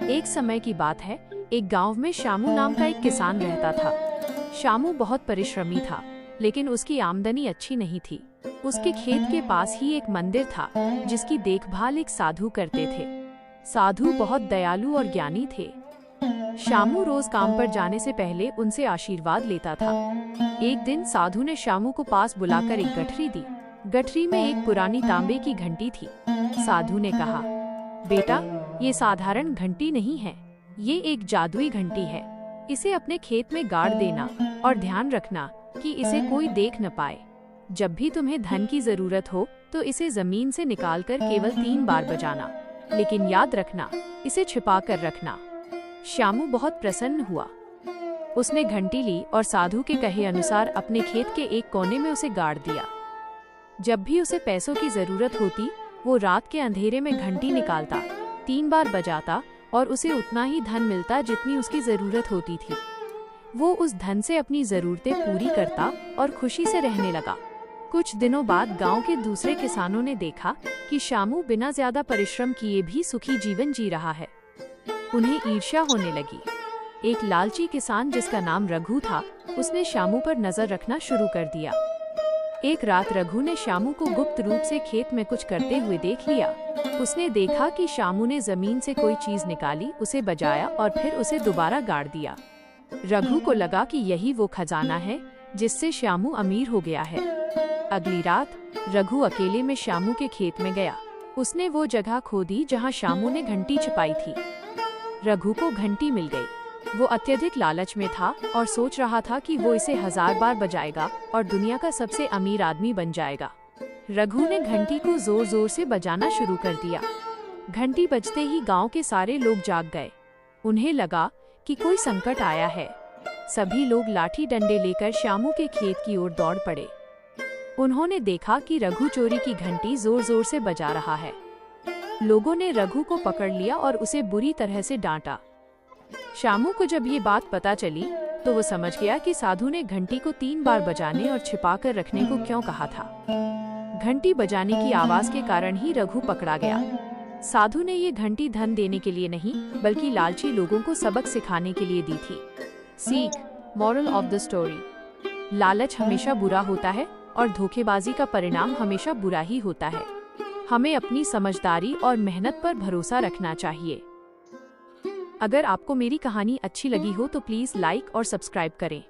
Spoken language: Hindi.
एक समय की बात है, एक गांव में शामू नाम का एक किसान रहता था। शामू बहुत परिश्रमी था, लेकिन उसकी आमदनी अच्छी नहीं थी। उसके खेत के पास ही एक मंदिर था, जिसकी देखभाल एक साधु करते थे। साधु बहुत दयालु और ज्ञानी थे। शामू रोज काम पर जाने से पहले उनसे आशीर्वाद लेता था। एक दिन साधु ने शामू को पास बुलाकर एक गठरी दी। गठरी में एक पुरानी तांबे की घंटी थी। साधु ने कहा, बेटा, ये साधारण घंटी नहीं है, ये एक जादुई घंटी है। इसे अपने खेत में गाड़ देना और ध्यान रखना कि इसे कोई देख न पाए। जब भी तुम्हें धन की जरूरत हो तो इसे जमीन से निकालकर केवल 3 बार बजाना, लेकिन याद रखना, इसे छिपा कर रखना। शामू बहुत प्रसन्न हुआ। उसने घंटी ली और साधु के कहे अनुसार अपने खेत के एक कोने में उसे गाड़ दिया। जब भी उसे पैसों की जरूरत होती, वो रात के अंधेरे में घंटी निकालता, 3 बार बजाता और उसे उतना ही धन मिलता जितनी उसकी जरूरत होती थी। वो उस धन से अपनी जरूरतें पूरी करता और खुशी से रहने लगा। कुछ दिनों बाद गांव के दूसरे किसानों ने देखा कि शामू बिना ज्यादा परिश्रम किए भी सुखी जीवन जी रहा है। उन्हें ईर्ष्या होने लगी। एक लालची किसान जिसका नाम रघु था, उसने शामू पर नजर रखना शुरू कर दिया। एक रात रघु ने शामू को गुप्त रूप से खेत में कुछ करते हुए देख लिया। उसने देखा कि शामू ने जमीन से कोई चीज निकाली, उसे बजाया और फिर उसे दोबारा गाड़ दिया। रघु को लगा कि यही वो खजाना है जिससे शामू अमीर हो गया है। अगली रात रघु अकेले में शामू के खेत में गया। उसने वो जगह खोदी जहाँ शामू ने घंटी छिपाई थी। रघु को घंटी मिल गई। वो अत्यधिक लालच में था और सोच रहा था कि वो इसे 1000 बार बजाएगा और दुनिया का सबसे अमीर आदमी बन जाएगा। रघु ने घंटी को जोर जोर से बजाना शुरू कर दिया। घंटी बजते ही गांव के सारे लोग जाग गए। उन्हें लगा कि कोई संकट आया है। सभी लोग लाठी डंडे लेकर शामू के खेत की ओर दौड़ पड़े। उन्होंने देखा कि रघु चोरी की घंटी जोर जोर से बजा रहा है। लोगों ने रघु को पकड़ लिया और उसे बुरी तरह से डांटा। शामू को जब ये बात पता चली तो वो समझ गया कि साधु ने घंटी को 3 बार बजाने और छिपा कर रखने को क्यों कहा था। घंटी बजाने की आवाज के कारण ही रघु पकड़ा गया। साधु ने ये घंटी धन देने के लिए नहीं, बल्कि लालची लोगों को सबक सिखाने के लिए दी थी। सीख, मॉरल ऑफ द स्टोरी, लालच हमेशा बुरा होता है और धोखेबाजी का परिणाम हमेशा बुरा ही होता है। हमें अपनी समझदारी और मेहनत पर भरोसा रखना चाहिए। अगर आपको मेरी कहानी अच्छी लगी हो तो प्लीज लाइक और सब्सक्राइब करें।